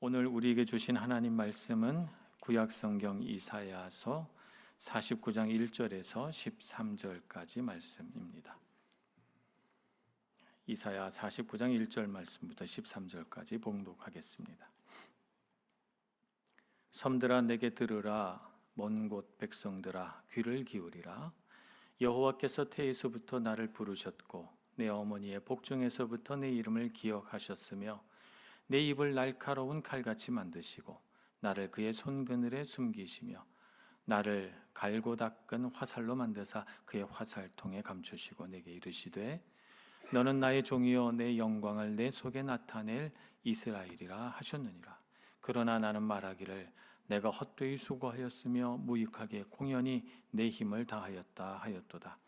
오늘 우리에게 주신 하나님 말씀은 구약성경 이사야서 49장 1절에서 13절까지 말씀입니다. 이사야 49장 1절 말씀부터 13절까지 봉독하겠습니다. 섬들아 내게 들으라, 먼 곳 백성들아 귀를 기울이라. 여호와께서 태에서부터 나를 부르셨고 내 어머니의 복중에서부터 내 이름을 기억하셨으며 내 입을 날카로운 칼같이 만드시고 나를 그의 손그늘에 숨기시며 나를 갈고 닦은 화살로 만드사 그의 화살통에 감추시고 내게 이르시되 너는 나의 종이요 내 영광을 내 속에 나타낼 이스라엘이라 하셨느니라. 그러나 나는 말하기를 내가 헛되이 수고하였으며 무익하게 공연히 내 힘을 다하였다 하였도다.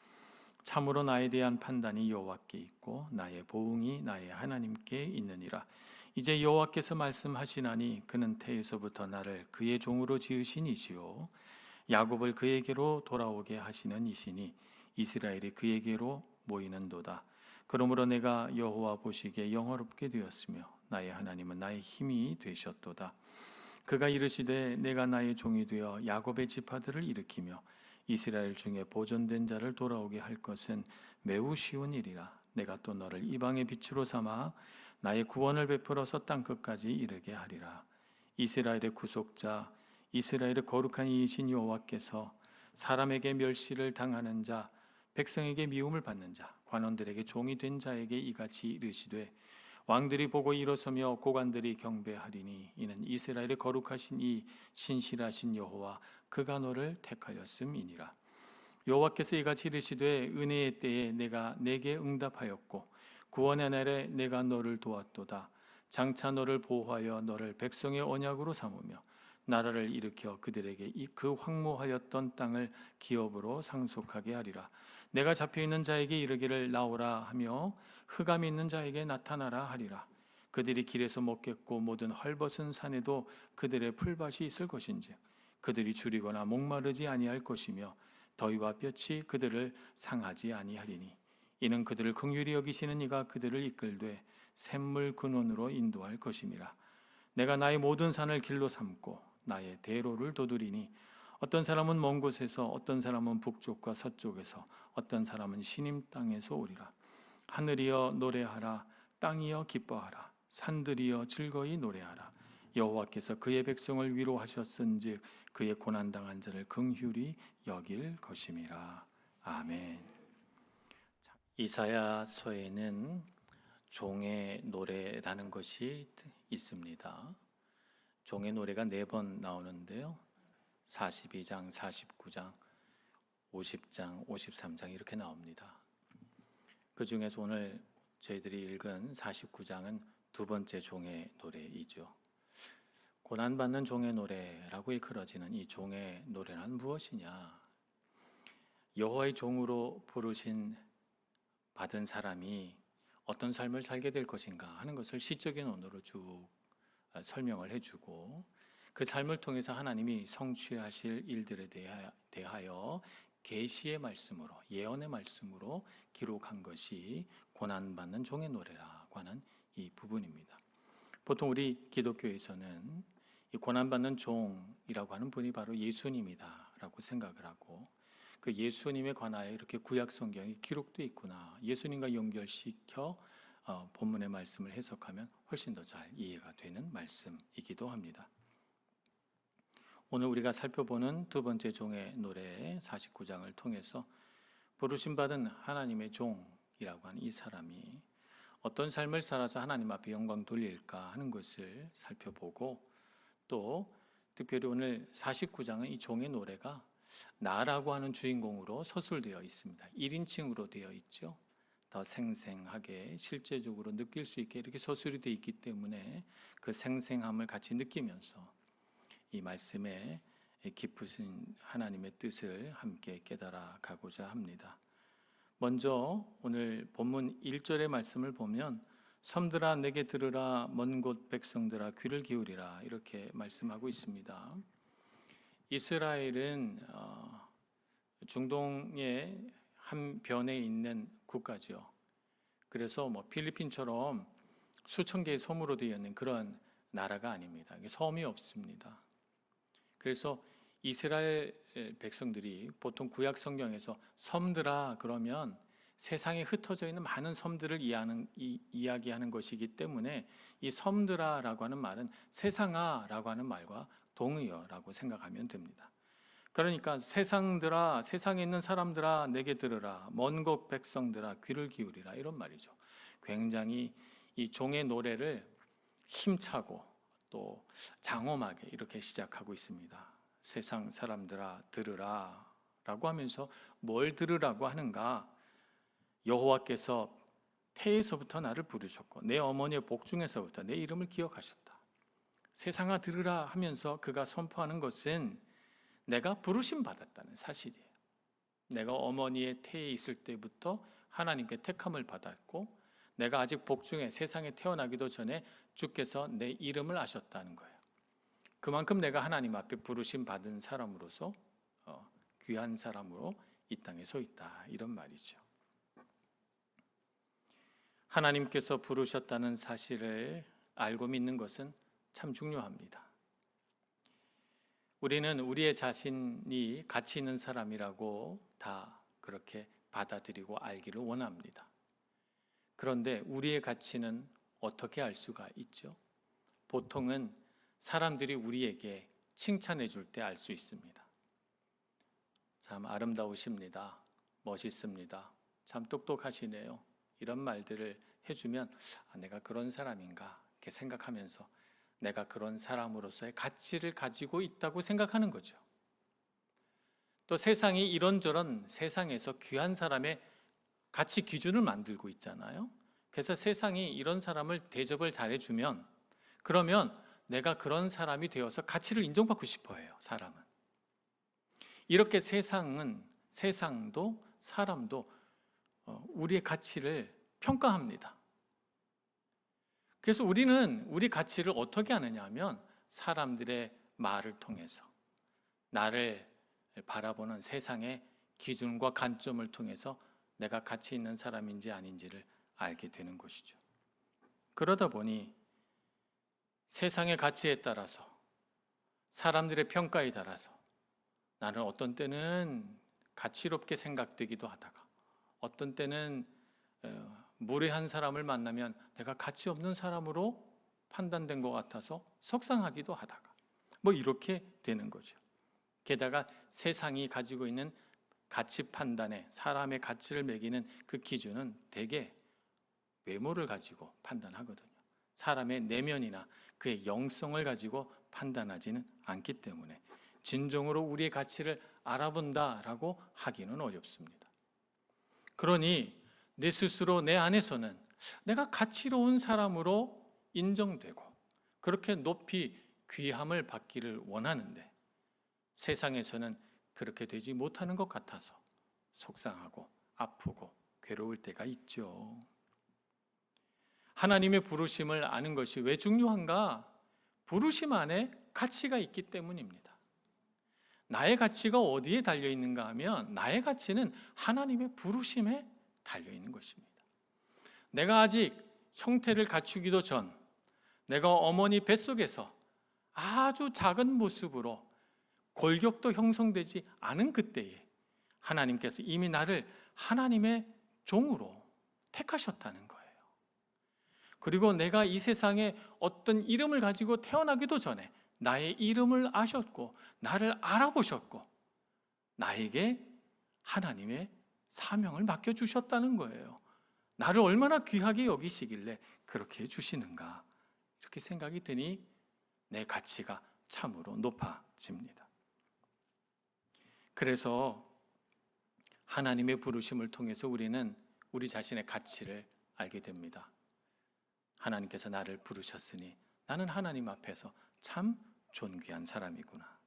참으로 나에 대한 판단이 여호와께 있고 나의 보응이 나의 하나님께 있느니라. 이제 여호와께서 말씀하시나니 그는 태에서부터 나를 그의 종으로 지으신 이시요 야곱을 그에게로 돌아오게 하시는 이시니 이스라엘이 그에게로 모이는도다. 그러므로 내가 여호와 보시기에 영화롭게 되었으며 나의 하나님은 나의 힘이 되셨도다. 그가 이르시되 내가 나의 종이 되어 야곱의 지파들을 일으키며 이스라엘 중에 보존된 자를 돌아오게 할 것은 매우 쉬운 일이라. 내가 또 너를 이방의 빛으로 삼아 나의 구원을 베풀어서 땅 끝까지 이르게 하리라. 이스라엘의 구속자, 이스라엘의 거룩한 이이신 여호와께서 사람에게 멸시를 당하는 자, 백성에게 미움을 받는 자, 관원들에게 종이 된 자에게 이같이 이르시되 왕들이 보고 일어서며 고관들이 경배하리니 이는 이스라엘의 거룩하신 이 신실하신 여호와 그가 너를 택하였음이니라. 여호와께서 이같이 이르시되 은혜의 때에 내가 내게 응답하였고 구원의 날에 내가 너를 도왔도다. 장차 너를 보호하여 너를 백성의 언약으로 삼으며 나라를 일으켜 그들에게 그 황무하였던 땅을 기업으로 상속하게 하리라. 내가 잡혀있는 자에게 이르기를 나오라 하며 흑암이 있는 자에게 나타나라 하리라. 그들이 길에서 먹겠고 모든 헐벗은 산에도 그들의 풀밭이 있을 것인지 그들이 줄이거나 목마르지 아니할 것이며 더위와 볕이 그들을 상하지 아니하리니 이는 그들을 긍휼히 여기시는 이가 그들을 이끌되 샘물 근원으로 인도할 것임이라. 내가 나의 모든 산을 길로 삼고 나의 대로를 도두리니 어떤 사람은 먼 곳에서 어떤 사람은 북쪽과 서쪽에서 어떤 사람은 시님 땅에서 오리라. 하늘이여 노래하라, 땅이여 기뻐하라, 산들이여 즐거이 노래하라. 여호와께서 그의 백성을 위로하셨은즉 그의 고난당한 자를 긍휼히 여길 것임이라. 아멘. 이사야서에는 종의 노래라는 것이 있습니다. 종의 노래가 4번 나오는데요. 42장, 49장, 50장, 53장 이렇게 나옵니다. 그 중에서 오늘 저희들이 읽은 49장은 두 번째 종의 노래이죠. 고난받는 종의 노래라고 일컬어지는 이 종의 노래는 무엇이냐? 여호와의 종으로 부르신 받은 사람이 어떤 삶을 살게 될 것인가 하는 것을 시적인 언어로 쭉 설명을 해주고 그 삶을 통해서 하나님이 성취하실 일들에 대하여 계시의 말씀으로 예언의 말씀으로 기록한 것이 고난받는 종의 노래라고 하는 이 부분입니다. 보통 우리 기독교에서는 이 고난받는 종이라고 하는 분이 바로 예수님이다라고 생각을 하고 그 예수님에 관하여 이렇게 구약 성경이 기록되어 있구나, 예수님과 연결시켜 본문의 말씀을 해석하면 훨씬 더 잘 이해가 되는 말씀이기도 합니다. 오늘 우리가 살펴보는 두 번째 종의 노래 49장을 통해서 부르심받은 하나님의 종이라고 하는 이 사람이 어떤 삶을 살아서 하나님 앞에 영광 돌릴까 하는 것을 살펴보고 또 특별히 오늘 49장은 이 종의 노래가 나라고 하는 주인공으로 서술되어 있습니다. 1인칭으로 되어 있죠. 더 생생하게 실제적으로 느낄 수 있게 이렇게 서술이 되어 있기 때문에 그 생생함을 같이 느끼면서 이 말씀에 깊으신 하나님의 뜻을 함께 깨달아 가고자 합니다. 먼저 오늘 본문 1절의 말씀을 보면 섬들아 내게 들으라, 먼 곳 백성들아 귀를 기울이라 이렇게 말씀하고 있습니다. 이스라엘은 중동의 한 변에 있는 국가죠. 그래서 필리핀처럼 수천 개의 섬으로 되어 있는 그런 나라가 아닙니다. 섬이 없습니다. 그래서 이스라엘 백성들이 보통 구약 성경에서 섬들아 그러면 세상에 흩어져 있는 많은 섬들을 이야기하는 것이기 때문에 이 섬들아라고 하는 말은 세상아라고 하는 말과 동의어라고 생각하면 됩니다. 그러니까 세상들아, 세상에 있는 사람들아 내게 들으라, 먼 곳 백성들아 귀를 기울이라, 이런 말이죠. 굉장히 이 종의 노래를 힘차고 또 장엄하게 이렇게 시작하고 있습니다. 세상 사람들아 들으라 라고 하면서 뭘 들으라고 하는가? 여호와께서 태에서부터 나를 부르셨고 내 어머니의 복중에서부터 내 이름을 기억하셨다. 세상아 들으라 하면서 그가 선포하는 것은 내가 부르심 받았다는 사실이에요. 내가 어머니의 태에 있을 때부터 하나님께 택함을 받았고 내가 아직 복중에 세상에 태어나기도 전에 주께서 내 이름을 아셨다는 거예요. 그만큼 내가 하나님 앞에 부르심 받은 사람으로서 귀한 사람으로 이 땅에 서 있다, 이런 말이죠. 하나님께서 부르셨다는 사실을 알고 믿는 것은 참 중요합니다. 우리는 우리의 자신이 가치 있는 사람이라고 다 그렇게 받아들이고 알기를 원합니다. 그런데 우리의 가치는 어떻게 알 수가 있죠? 보통은 사람들이 우리에게 칭찬해 줄 때 알 수 있습니다. 참 아름다우십니다. 멋있습니다. 참 똑똑하시네요. 이런 말들을 해주면 내가 그런 사람인가 이렇게 생각하면서 내가 그런 사람으로서의 가치를 가지고 있다고 생각하는 거죠. 또 세상이 이런저런 세상에서 귀한 사람의 가치 기준을 만들고 있잖아요. 그래서 세상이 이런 사람을 대접을 잘해주면 그러면 내가 그런 사람이 되어서 가치를 인정받고 싶어 해요, 사람은. 이렇게 세상도 사람도 우리의 가치를 평가합니다. 그래서 우리는 우리 가치를 어떻게 하느냐 하면 사람들의 말을 통해서 나를 바라보는 세상의 기준과 관점을 통해서 내가 가치 있는 사람인지 아닌지를 알게 되는 것이죠. 그러다 보니 세상의 가치에 따라서 사람들의 평가에 따라서 나는 어떤 때는 가치롭게 생각되기도 하다가 어떤 때는 무례한 사람을 만나면 내가 가치 없는 사람으로 판단된 것 같아서 속상하기도 하다가 이렇게 되는 거죠. 게다가 세상이 가지고 있는 가치 판단에 사람의 가치를 매기는 그 기준은 대개 외모를 가지고 판단하거든요. 사람의 내면이나 그의 영성을 가지고 판단하지는 않기 때문에 진정으로 우리의 가치를 알아본다라고 하기는 어렵습니다. 그러니 내 스스로 내 안에서는 내가 가치로운 사람으로 인정되고 그렇게 높이 귀함을 받기를 원하는데 세상에서는 그렇게 되지 못하는 것 같아서 속상하고 아프고 괴로울 때가 있죠. 하나님의 부르심을 아는 것이 왜 중요한가? 부르심 안에 가치가 있기 때문입니다. 나의 가치가 어디에 달려있는가 하면 나의 가치는 하나님의 부르심에 달려있는 것입니다. 내가 아직 형태를 갖추기도 전 내가 어머니 뱃속에서 아주 작은 모습으로 골격도 형성되지 않은 그때에 하나님께서 이미 나를 하나님의 종으로 택하셨다는 거예요. 그리고 내가 이 세상에 어떤 이름을 가지고 태어나기도 전에 나의 이름을 아셨고 나를 알아보셨고 나에게 하나님의 사명을 맡겨주셨다는 거예요. 나를 얼마나 귀하게 여기시길래 그렇게 해주시는가, 이렇게 생각이 드니 내 가치가 참으로 높아집니다. 그래서 하나님의 부르심을 통해서 우리는 우리 자신의 가치를 알게 됩니다. 하나님께서 나를 부르셨으니 나는 하나님 앞에서 참 존귀한 사람이구나.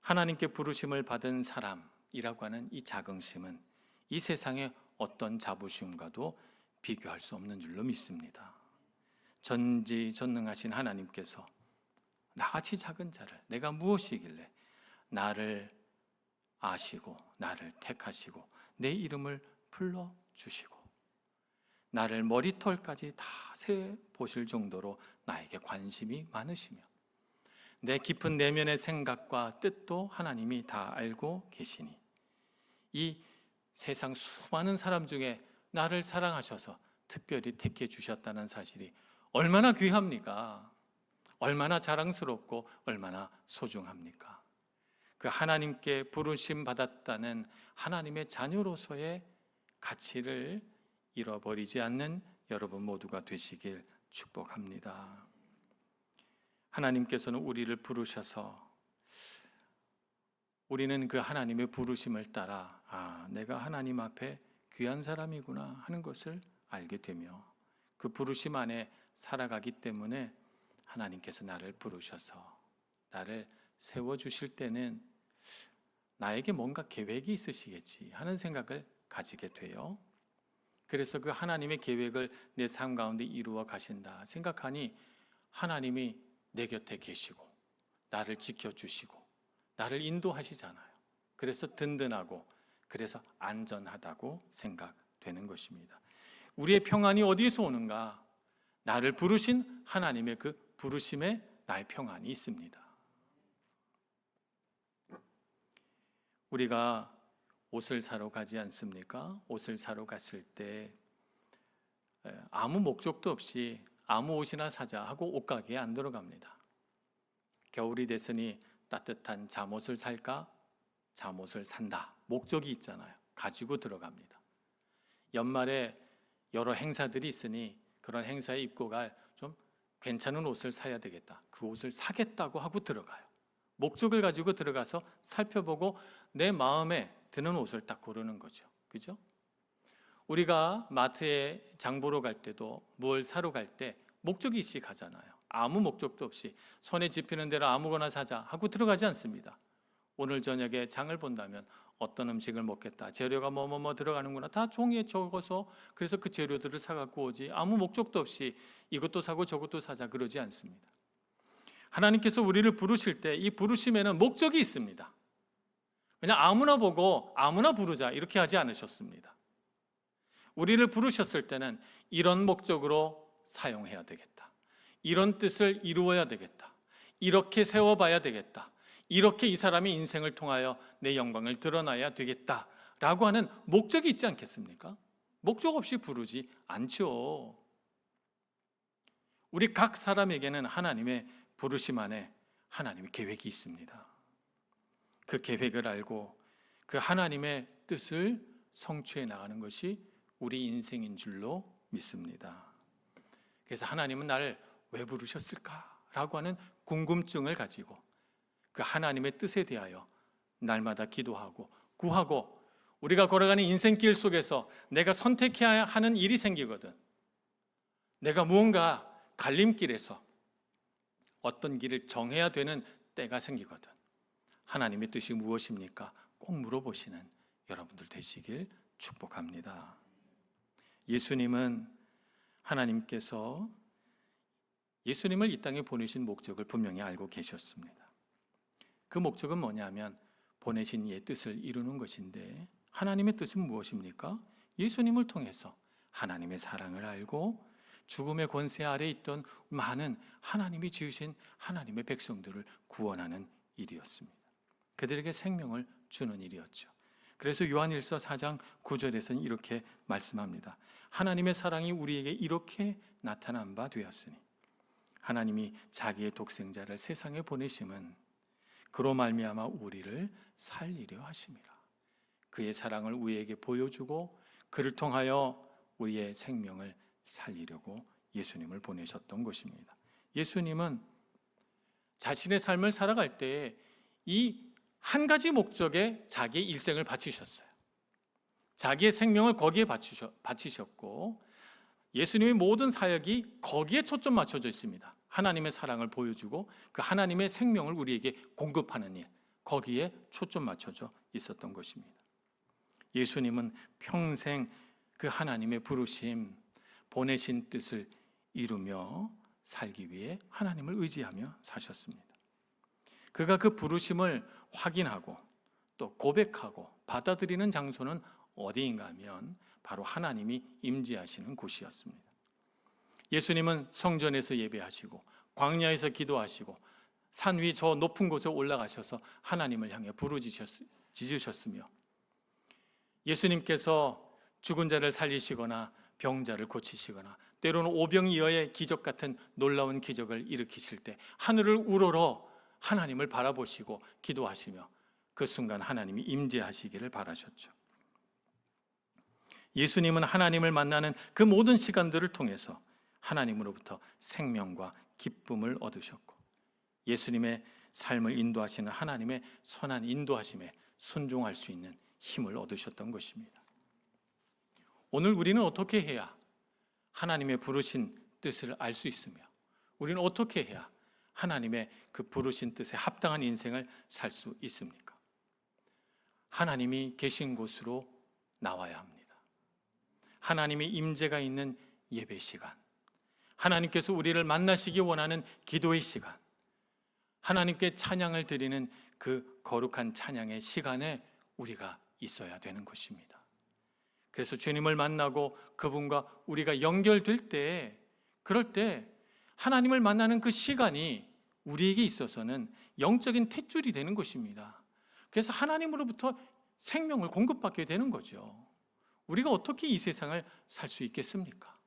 하나님께 부르심을 받은 사람이라고 하는 이 자긍심은 이 세상의 어떤 자부심과도 비교할 수 없는 줄로 믿습니다. 전지전능하신 하나님께서 나같이 작은 자를 내가 무엇이길래 나를 아시고 나를 택하시고 내 이름을 불러주시고 나를 머리털까지 다 세 보실 정도로 나에게 관심이 많으시며 내 깊은 내면의 생각과 뜻도 하나님이 다 알고 계시니 이 세상 수많은 사람 중에 나를 사랑하셔서 특별히 택해 주셨다는 사실이 얼마나 귀합니까? 얼마나 자랑스럽고 얼마나 소중합니까? 그 하나님께 부르심 받았다는 하나님의 자녀로서의 가치를 잃어버리지 않는 여러분 모두가 되시길 축복합니다. 하나님께서는 우리를 부르셔서 우리는 그 하나님의 부르심을 따라 내가 하나님 앞에 귀한 사람이구나 하는 것을 알게 되며 그 부르심 안에 살아가기 때문에 하나님께서 나를 부르셔서 나를 세워주실 때는 나에게 뭔가 계획이 있으시겠지 하는 생각을 가지게 돼요. 그래서 그 하나님의 계획을 내 삶 가운데 이루어 가신다 생각하니 하나님이 내 곁에 계시고 나를 지켜주시고 나를 인도하시잖아요. 그래서 든든하고 그래서 안전하다고 생각되는 것입니다. 우리의 평안이 어디에서 오는가? 나를 부르신 하나님의 그 부르심에 나의 평안이 있습니다. 우리가 옷을 사러 가지 않습니까? 옷을 사러 갔을 때 아무 목적도 없이 아무 옷이나 사자 하고 옷가게에 안 들어갑니다. 겨울이 됐으니 따뜻한 잠옷을 살까? 잠옷을 산다. 목적이 있잖아요. 가지고 들어갑니다. 연말에 여러 행사들이 있으니 그런 행사에 입고 갈 좀 괜찮은 옷을 사야 되겠다. 그 옷을 사겠다고 하고 들어가요. 목적을 가지고 들어가서 살펴보고 내 마음에 드는 옷을 딱 고르는 거죠. 그죠? 우리가 마트에 장 보러 갈 때도 뭘 사러 갈 때 목적이 있이 가잖아요. 아무 목적도 없이 손에 집히는 대로 아무거나 사자 하고 들어가지 않습니다. 오늘 저녁에 장을 본다면 어떤 음식을 먹겠다. 재료가 뭐뭐뭐 들어가는구나. 다 종이에 적어서 그래서 그 재료들을 사갖고 오지. 아무 목적도 없이 이것도 사고 저것도 사자 그러지 않습니다. 하나님께서 우리를 부르실 때 이 부르심에는 목적이 있습니다. 그냥 아무나 보고 아무나 부르자 이렇게 하지 않으셨습니다. 우리를 부르셨을 때는 이런 목적으로 사용해야 되겠다. 이런 뜻을 이루어야 되겠다. 이렇게 세워봐야 되겠다. 이렇게 이 사람의 인생을 통하여 내 영광을 드러나야 되겠다라고 하는 목적이 있지 않겠습니까? 목적 없이 부르지 않죠. 우리 각 사람에게는 하나님의 부르심 안에 하나님의 계획이 있습니다. 그 계획을 알고 그 하나님의 뜻을 성취해 나가는 것이 우리 인생인 줄로 믿습니다. 그래서 하나님은 나를 왜 부르셨을까라고 하는 궁금증을 가지고 그 하나님의 뜻에 대하여 날마다 기도하고 구하고 우리가 걸어가는 인생길 속에서 내가 선택해야 하는 일이 생기거든. 내가 무언가 갈림길에서 어떤 길을 정해야 되는 때가 생기거든. 하나님의 뜻이 무엇입니까? 꼭 물어보시는 여러분들 되시길 축복합니다. 예수님은 하나님께서 예수님을 이 땅에 보내신 목적을 분명히 알고 계셨습니다. 그 목적은 뭐냐면 보내신 이의 뜻을 이루는 것인데 하나님의 뜻은 무엇입니까? 예수님을 통해서 하나님의 사랑을 알고 죽음의 권세 아래 있던 많은 하나님이 지으신 하나님의 백성들을 구원하는 일이었습니다. 그들에게 생명을 주는 일이었죠. 그래서 요한일서 4장 9절에서는 이렇게 말씀합니다. 하나님의 사랑이 우리에게 이렇게 나타난 바 되었으니 하나님이 자기의 독생자를 세상에 보내심은 그로 말미암아 우리를 살리려 하심이라. 그의 사랑을 우리에게 보여주고 그를 통하여 우리의 생명을 살리려고 예수님을 보내셨던 것입니다. 예수님은 자신의 삶을 살아갈 때 이 한 가지 목적에 자기의 일생을 바치셨어요. 자기의 생명을 거기에 바치셨고 예수님의 모든 사역이 거기에 초점 맞춰져 있습니다. 하나님의 사랑을 보여주고 그 하나님의 생명을 우리에게 공급하는 일, 거기에 초점 맞춰져 있었던 것입니다. 예수님은 평생 그 하나님의 부르심, 보내신 뜻을 이루며 살기 위해 하나님을 의지하며 사셨습니다. 그가 그 부르심을 확인하고 또 고백하고 받아들이는 장소는 어디인가 하면 바로 하나님이 임재하시는 곳이었습니다. 예수님은 성전에서 예배하시고 광야에서 기도하시고 산 위 저 높은 곳에 올라가셔서 하나님을 향해 부르짖으셨으며, 예수님께서 죽은 자를 살리시거나 병자를 고치시거나 때로는 오병이어의 기적 같은 놀라운 기적을 일으키실 때 하늘을 우러러 하나님을 바라보시고 기도하시며 그 순간 하나님이 임재하시기를 바라셨죠. 예수님은 하나님을 만나는 그 모든 시간들을 통해서 하나님으로부터 생명과 기쁨을 얻으셨고, 예수님의 삶을 인도하시는 하나님의 선한 인도하심에 순종할 수 있는 힘을 얻으셨던 것입니다. 오늘 우리는 어떻게 해야 하나님의 부르신 뜻을 알 수 있으며, 우리는 어떻게 해야 하나님의 그 부르신 뜻에 합당한 인생을 살 수 있습니까? 하나님이 계신 곳으로 나와야 합니다. 하나님의 임재가 있는 예배 시간, 하나님께서 우리를 만나시기 원하는 기도의 시간, 하나님께 찬양을 드리는 그 거룩한 찬양의 시간에 우리가 있어야 되는 것입니다. 그래서 주님을 만나고 그분과 우리가 연결될 때, 그럴 때 하나님을 만나는 그 시간이 우리에게 있어서는 영적인 탯줄이 되는 것입니다. 그래서 하나님으로부터 생명을 공급받게 되는 거죠. 우리가 어떻게 이 세상을 살 수 있겠습니까?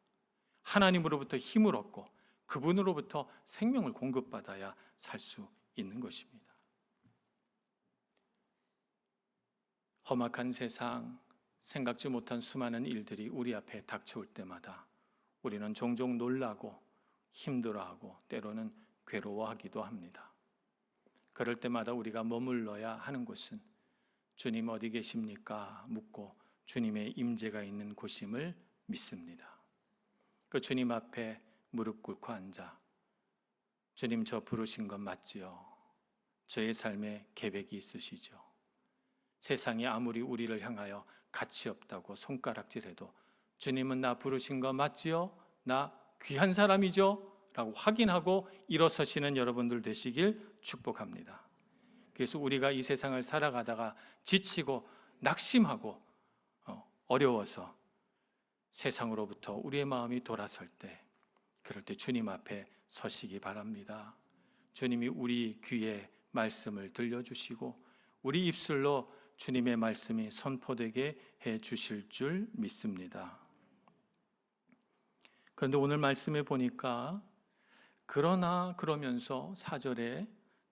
하나님으로부터 힘을 얻고 그분으로부터 생명을 공급받아야 살 수 있는 것입니다. 험악한 세상, 생각지 못한 수많은 일들이 우리 앞에 닥쳐올 때마다 우리는 종종 놀라고 힘들어하고 때로는 괴로워하기도 합니다. 그럴 때마다 우리가 머물러야 하는 곳은 주님 어디 계십니까? 묻고 주님의 임재가 있는 곳임을 믿습니다. 그 주님 앞에 무릎 꿇고 앉아 주님, 저 부르신 건 맞지요? 저의 삶에 계획이 있으시죠? 세상이 아무리 우리를 향하여 가치 없다고 손가락질해도 주님은 나 부르신 거 맞지요? 나 귀한 사람이죠? 라고 확인하고 일어서시는 여러분들 되시길 축복합니다. 그래서 우리가 이 세상을 살아가다가 지치고 낙심하고 어려워서 세상으로부터 우리의 마음이 돌아설 때, 그럴 때 주님 앞에 서시기 바랍니다. 주님이 우리 귀에 말씀을 들려주시고 우리 입술로 주님의 말씀이 선포되게 해 주실 줄 믿습니다. 그런데 오늘 말씀에 보니까 그러면서 4절에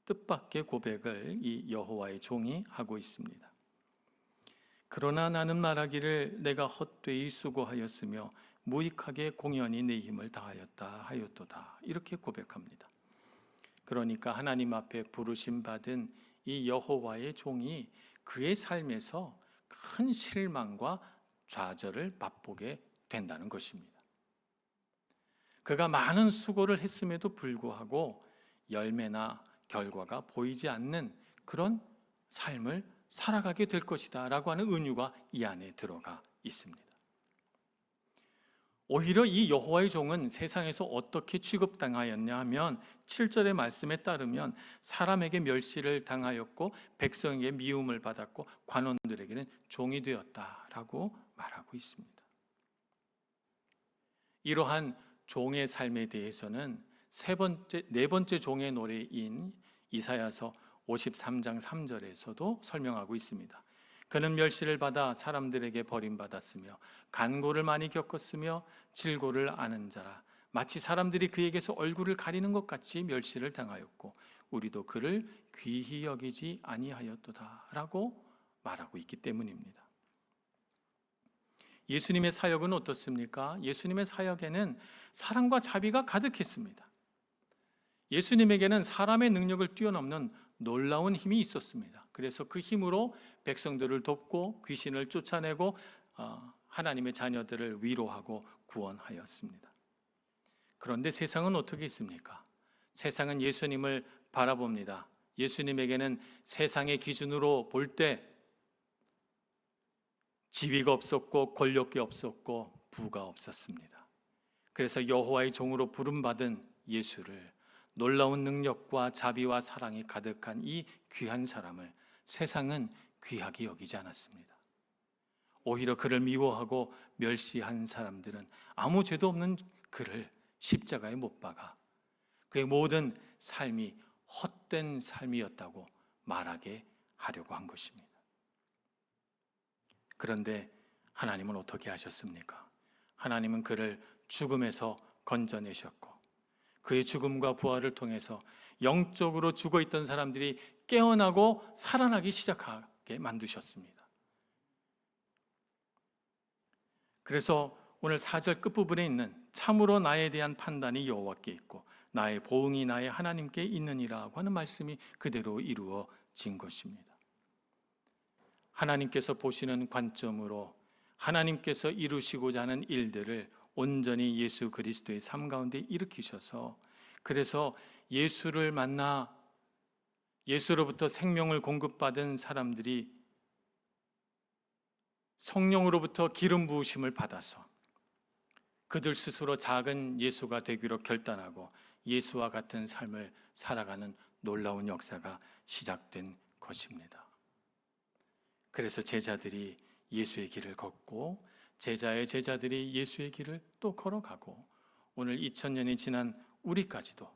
뜻밖의 고백을 이 여호와의 종이 하고 있습니다. 그러나 나는 말하기를 내가 헛되이 수고하였으며 무익하게 공연히 내 힘을 다하였다 하였도다, 이렇게 고백합니다. 그러니까 하나님 앞에 부르심 받은 이 여호와의 종이 그의 삶에서 큰 실망과 좌절을 맛보게 된다는 것입니다. 그가 많은 수고를 했음에도 불구하고 열매나 결과가 보이지 않는 그런 삶을 살아가게 될 것이다 라고 하는 은유가 이 안에 들어가 있습니다. 오히려 이 여호와의 종은 세상에서 어떻게 취급당하였냐 하면 7절의 말씀에 따르면 사람에게 멸시를 당하였고 백성에게 미움을 받았고 관원들에게는 종이 되었다라고 말하고 있습니다. 이러한 종의 삶에 대해서는 네 번째 종의 노래인 이사야서 53장 3절에서도 설명하고 있습니다. 그는 멸시를 받아 사람들에게 버림받았으며 간고를 많이 겪었으며 질고를 아는 자라, 마치 사람들이 그에게서 얼굴을 가리는 것 같이 멸시를 당하였고 우리도 그를 귀히 여기지 아니하였도다 라고 말하고 있기 때문입니다. 예수님의 사역은 어떻습니까? 예수님의 사역에는 사랑과 자비가 가득했습니다. 예수님에게는 사람의 능력을 뛰어넘는 놀라운 힘이 있었습니다. 그래서 그 힘으로 백성들을 돕고 귀신을 쫓아내고 하나님의 자녀들을 위로하고 구원하였습니다. 그런데 세상은 어떻게 있습니까? 세상은 예수님을 바라봅니다. 예수님에게는 세상의 기준으로 볼 때 지위가 없었고 권력이 없었고 부가 없었습니다. 그래서 여호와의 종으로 부름받은 예수를, 놀라운 능력과 자비와 사랑이 가득한 이 귀한 사람을 세상은 귀하게 여기지 않았습니다. 오히려 그를 미워하고 멸시한 사람들은 아무 죄도 없는 그를 십자가에 못 박아 그의 모든 삶이 헛된 삶이었다고 말하게 하려고 한 것입니다. 그런데 하나님은 어떻게 하셨습니까? 하나님은 그를 죽음에서 건져내셨고 그의 죽음과 부활을 통해서 영적으로 죽어있던 사람들이 깨어나고 살아나기 시작하게 만드셨습니다. 그래서 오늘 4절 끝부분에 있는 참으로 나에 대한 판단이 여호와께 있고 나의 보응이 나의 하나님께 있느니라고 하는 말씀이 그대로 이루어진 것입니다. 하나님께서 보시는 관점으로 하나님께서 이루시고자 하는 일들을 온전히 예수 그리스도의 삶 가운데 일으키셔서 그래서 예수를 만나 예수로부터 생명을 공급받은 사람들이 성령으로부터 기름 부으심을 받아서 그들 스스로 작은 예수가 되기로 결단하고 예수와 같은 삶을 살아가는 놀라운 역사가 시작된 것입니다. 그래서 제자들이 예수의 길을 걷고 제자의 제자들이 예수의 길을 또 걸어가고 오늘 2000년이 지난 우리까지도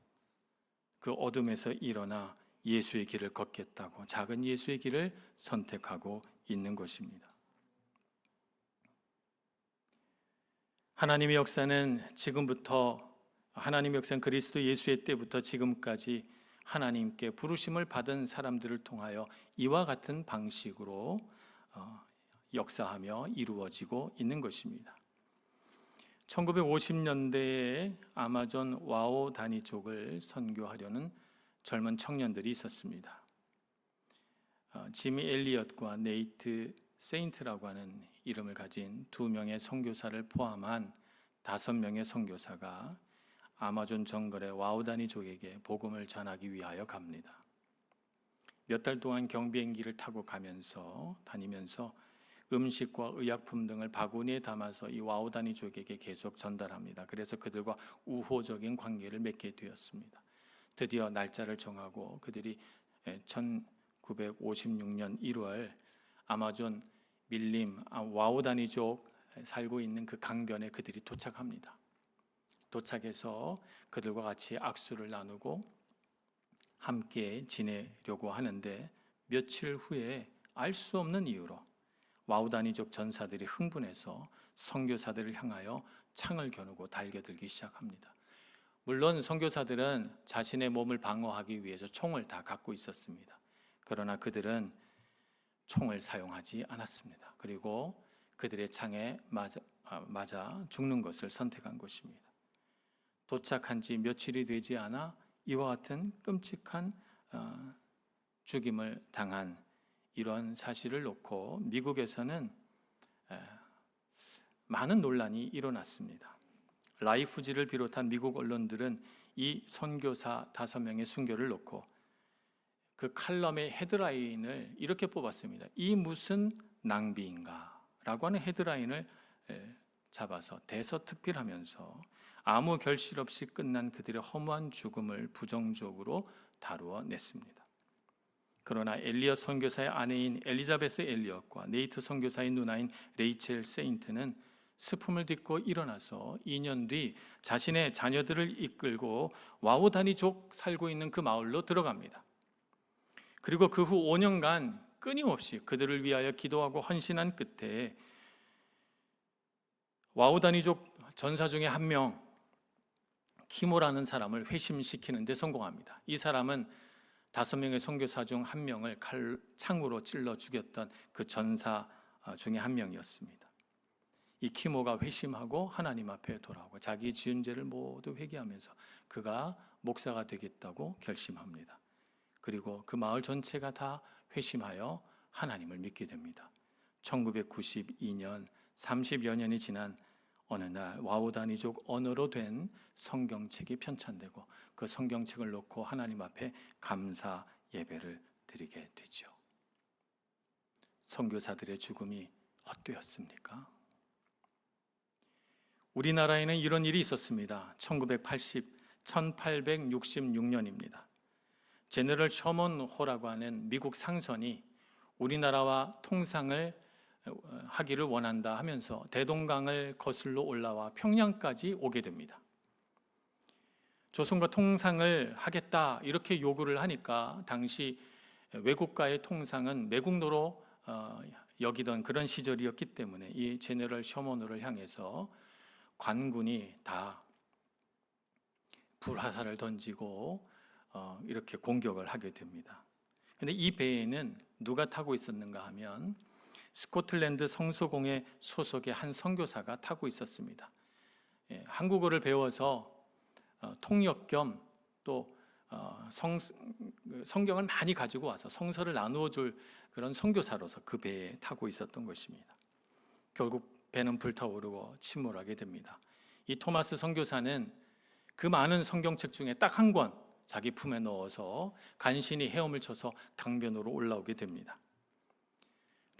그 어둠에서 일어나 예수의 길을 걷겠다고 작은 예수의 길을 선택하고 있는 것입니다. 하나님의 역사는 그리스도 예수의 때부터 지금까지 하나님께 부르심을 받은 사람들을 통하여 이와 같은 방식으로 역사하며 이루어지고 있는 것입니다. 1950년대에 아마존 와오 다니족을 선교하려는 젊은 청년들이 있었습니다. 지미 엘리엇과 네이트 세인트라고 하는 이름을 가진 2명의 선교사를 포함한 5명의 선교사가 아마존 정글의 와오 다니족에게 복음을 전하기 위하여 갑니다. 몇 달 동안 경비행기를 타고 다니면서 음식과 의약품 등을 바구니에 담아서 이 와오 다니족에게 계속 전달합니다. 그래서 그들과 우호적인 관계를 맺게 되었습니다. 드디어 날짜를 정하고 그들이 1956년 1월 아마존 밀림 와오 다니족 살고 있는 그 강변에 그들이 도착합니다. 도착해서 그들과 같이 악수를 나누고 함께 지내려고 하는데 며칠 후에 알 수 없는 이유로 와우 다니족 전사들이 흥분해서 선교사들을 향하여 창을 겨누고 달겨들기 시작합니다. 물론 선교사들은 자신의 몸을 방어하기 위해서 총을 다 갖고 있었습니다. 그러나 그들은 총을 사용하지 않았습니다. 그리고 그들의 창에 맞아 죽는 것을 선택한 것입니다. 도착한 지 며칠이 되지 않아 이와 같은 끔찍한 죽임을 당한 이런 사실을 놓고 미국에서는 많은 논란이 일어났습니다. 라이프지를 비롯한 미국 언론들은 이 선교사 5명의 순교를 놓고 그 칼럼의 헤드라인을 이렇게 뽑았습니다. 이 무슨 낭비인가? 라고 하는 헤드라인을 잡아서 대서특필하면서 아무 결실 없이 끝난 그들의 허무한 죽음을 부정적으로 다루어 냈습니다. 그러나 엘리엇 선교사의 아내인 엘리자베스 엘리엇과 네이트 선교사의 누나인 레이첼 세인트는 슬픔을 딛고 일어나서 2년 뒤 자신의 자녀들을 이끌고 와우 다니족 살고 있는 그 마을로 들어갑니다. 그리고 그 후 5년간 끊임없이 그들을 위하여 기도하고 헌신한 끝에 와우 다니족 전사 중에 한 명 키모라는 사람을 회심시키는 데 성공합니다. 이 사람은 5명의 선교사 중 한 명을 창으로 찔러 죽였던 그 전사 중에 한 명이었습니다. 이 키모가 회심하고 하나님 앞에 돌아오고 자기 지은 죄를 모두 회개하면서 그가 목사가 되겠다고 결심합니다. 그리고 그 마을 전체가 다 회심하여 하나님을 믿게 됩니다. 1992년 30여 년이 지난 어느 날 와우 다니족 언어로 된 성경책이 편찬되고 그 성경책을 놓고 하나님 앞에 감사 예배를 드리게 되죠. 선교사들의 죽음이 헛되었습니까? 우리나라에는 이런 일이 있었습니다. 1866년입니다. 제너럴 셔먼 호라고 하는 미국 상선이 우리나라와 통상을 하기를 원한다 하면서 대동강을 거슬러 올라와 평양까지 오게 됩니다. 조선과 통상을 하겠다 이렇게 요구를 하니까 당시 외국과의 통상은 매국노로 여기던 그런 시절이었기 때문에 이 제너럴 셔먼호를 향해서 관군이 다 불화살을 던지고 이렇게 공격을 하게 됩니다. 그런데 이 배에는 누가 타고 있었는가 하면 스코틀랜드 성서공회 소속의 한 선교사가 타고 있었습니다. 한국어를 배워서 통역 겸 또 성경을 많이 가지고 와서 성서를 나누어 줄 그런 선교사로서 그 배에 타고 있었던 것입니다. 결국 배는 불타오르고 침몰하게 됩니다. 이 토마스 선교사는 그 많은 성경책 중에 딱 한 권 자기 품에 넣어서 간신히 헤엄을 쳐서 강변으로 올라오게 됩니다.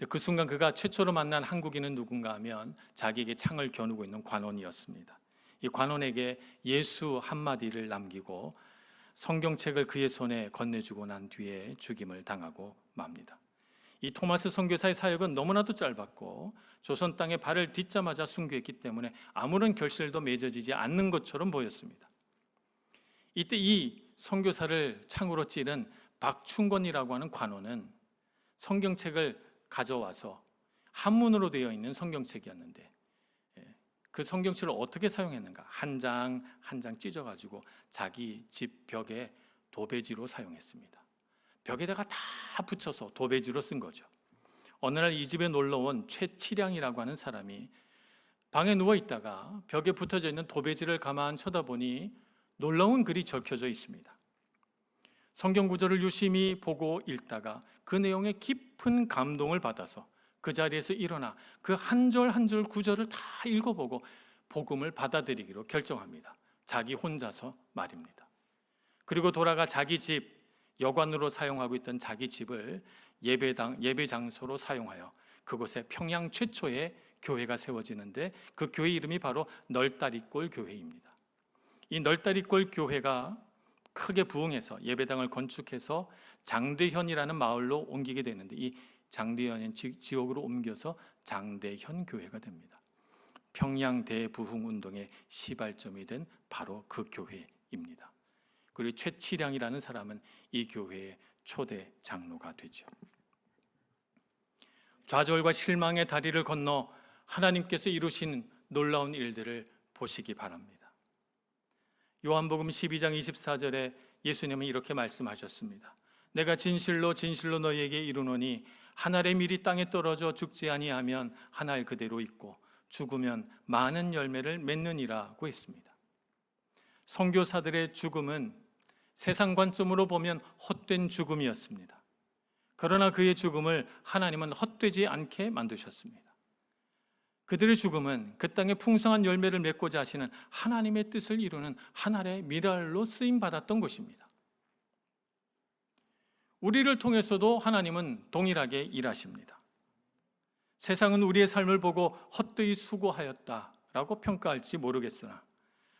그 순간 그가 최초로 만난 한국인은 누군가 하면 자기에게 창을 겨누고 있는 관원이었습니다. 이 관원에게 예수 한마디를 남기고 성경책을 그의 손에 건네주고 난 뒤에 죽임을 당하고 맙니다. 이 토마스 선교사의 사역은 너무나도 짧았고 조선 땅에 발을 딛자마자 순교했기 때문에 아무런 결실도 맺어지지 않는 것처럼 보였습니다. 이때 이 선교사를 창으로 찌른 박충건이라고 하는 관원은 성경책을 가져와서 한문으로 되어 있는 성경책이었는데 그 성경책을 어떻게 사용했는가? 한 장 한 장 찢어가지고 자기 집 벽에 도배지로 사용했습니다. 벽에다가 다 붙여서 도배지로 쓴 거죠. 어느 날 이 집에 놀러온 최치량이라고 하는 사람이 방에 누워있다가 벽에 붙어져 있는 도배지를 가만 쳐다보니 놀라운 글이 적혀져 있습니다. 성경 구절을 유심히 보고 읽다가 그 내용에 깊은 감동을 받아서 그 자리에서 일어나 그 한 절 한 절 구절을 다 읽어보고 복음을 받아들이기로 결정합니다. 자기 혼자서 말입니다. 그리고 돌아가 자기 집 여관으로 사용하고 있던 자기 집을 예배 장소로 사용하여 그곳에 평양 최초의 교회가 세워지는데 그 교회 이름이 바로 널다리골 교회입니다. 이 널다리골 교회가 크게 부흥해서 예배당을 건축해서 장대현이라는 마을로 옮기게 되는데 이 장대현 지역으로 옮겨서 장대현 교회가 됩니다. 평양 대부흥 운동의 시발점이 된 바로 그 교회입니다. 그리고 최치량이라는 사람은 이 교회의 초대 장로가 되죠. 좌절과 실망의 다리를 건너 하나님께서 이루신 놀라운 일들을 보시기 바랍니다. 요한복음 12장 24절에 예수님은 이렇게 말씀하셨습니다. 내가 진실로 진실로 너희에게 이르노니 한 알의 밀이 땅에 떨어져 죽지 아니하면 한 알 그대로 있고 죽으면 많은 열매를 맺느니라고 했습니다. 선교사들의 죽음은 세상 관점으로 보면 헛된 죽음이었습니다. 그러나 그의 죽음을 하나님은 헛되지 않게 만드셨습니다. 그들의 죽음은 그 땅에 풍성한 열매를 맺고자 하시는 하나님의 뜻을 이루는 한 알의 밀알로 쓰임받았던 것입니다. 우리를 통해서도 하나님은 동일하게 일하십니다. 세상은 우리의 삶을 보고 헛되이 수고하였다라고 평가할지 모르겠으나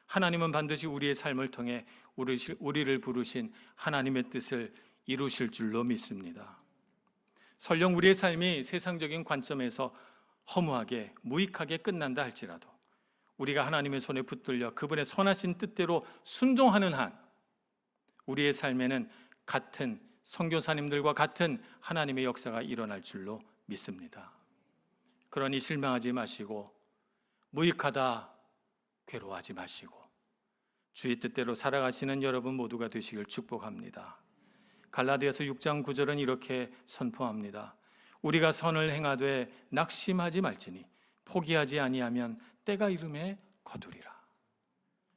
하나님은 반드시 우리의 삶을 통해 우리를 부르신 하나님의 뜻을 이루실 줄로 믿습니다. 설령 우리의 삶이 세상적인 관점에서 허무하게 무익하게 끝난다 할지라도 우리가 하나님의 손에 붙들려 그분의 선하신 뜻대로 순종하는 한 우리의 삶에는 같은 선교사님들과 같은 하나님의 역사가 일어날 줄로 믿습니다. 그러니 실망하지 마시고 무익하다 괴로워하지 마시고 주의 뜻대로 살아가시는 여러분 모두가 되시길 축복합니다. 갈라디아서 6장 9절은 이렇게 선포합니다. 우리가 선을 행하되 낙심하지 말지니 포기하지 아니하면 때가 이름에 거두리라.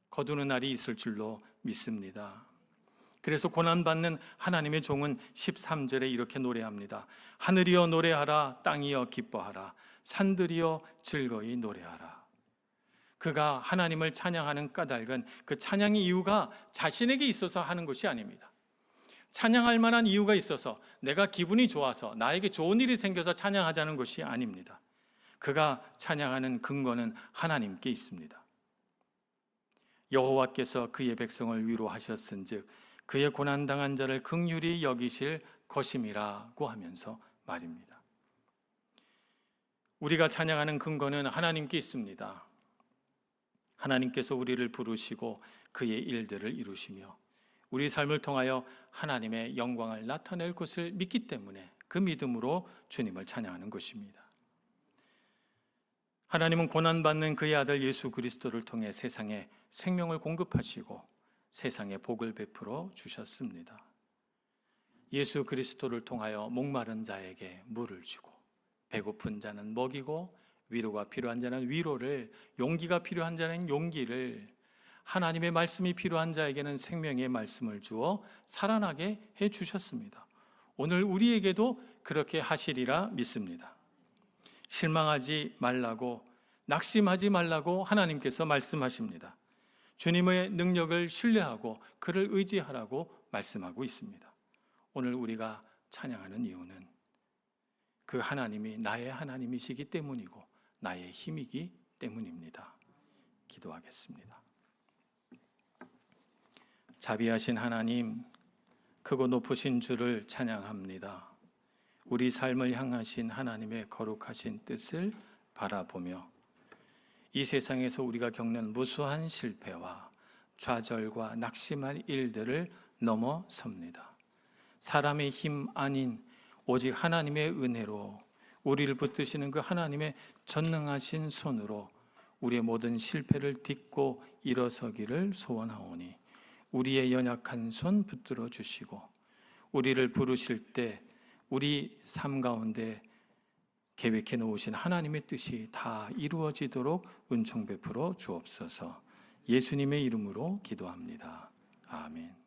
거두는 날이 있을 줄로 믿습니다. 그래서 고난받는 하나님의 종은 13절에 이렇게 노래합니다. 하늘이여 노래하라, 땅이여 기뻐하라, 산들이여 즐거이 노래하라. 그가 하나님을 찬양하는 까닭은 그 찬양의 이유가 자신에게 있어서 하는 것이 아닙니다. 찬양할 만한 이유가 있어서 내가 기분이 좋아서 나에게 좋은 일이 생겨서 찬양하자는 것이 아닙니다. 그가 찬양하는 근거는 하나님께 있습니다. 여호와께서 그의 백성을 위로하셨은즉 그의 고난당한 자를 긍휼히 여기실 것임이라고 하면서 말입니다. 우리가 찬양하는 근거는 하나님께 있습니다. 하나님께서 우리를 부르시고 그의 일들을 이루시며 우리 삶을 통하여 하나님의 영광을 나타낼 것을 믿기 때문에 그 믿음으로 주님을 찬양하는 것입니다. 하나님은 고난받는 그의 아들 예수 그리스도를 통해 세상에 생명을 공급하시고 세상에 복을 베풀어 주셨습니다. 예수 그리스도를 통하여 목마른 자에게 물을 주고 배고픈 자는 먹이고 위로가 필요한 자는 위로를, 용기가 필요한 자는 용기를, 하나님의 말씀이 필요한 자에게는 생명의 말씀을 주어 살아나게 해 주셨습니다. 오늘 우리에게도 그렇게 하시리라 믿습니다. 실망하지 말라고, 낙심하지 말라고 하나님께서 말씀하십니다. 주님의 능력을 신뢰하고 그를 의지하라고 말씀하고 있습니다. 오늘 우리가 찬양하는 이유는 그 하나님이 나의 하나님이시기 때문이고 나의 힘이기 때문입니다. 기도하겠습니다. 자비하신 하나님, 크고 높으신 주를 찬양합니다. 우리 삶을 향하신 하나님의 거룩하신 뜻을 바라보며 이 세상에서 우리가 겪는 무수한 실패와 좌절과 낙심할 일들을 넘어섭니다. 사람의 힘 아닌 오직 하나님의 은혜로 우리를 붙드시는 그 하나님의 전능하신 손으로 우리의 모든 실패를 딛고 일어서기를 소원하오니 우리의 연약한 손 붙들어 주시고 우리를 부르실 때 우리 삶 가운데 계획해 놓으신 하나님의 뜻이 다 이루어지도록 은총 베풀어 주옵소서. 예수님의 이름으로 기도합니다. 아멘.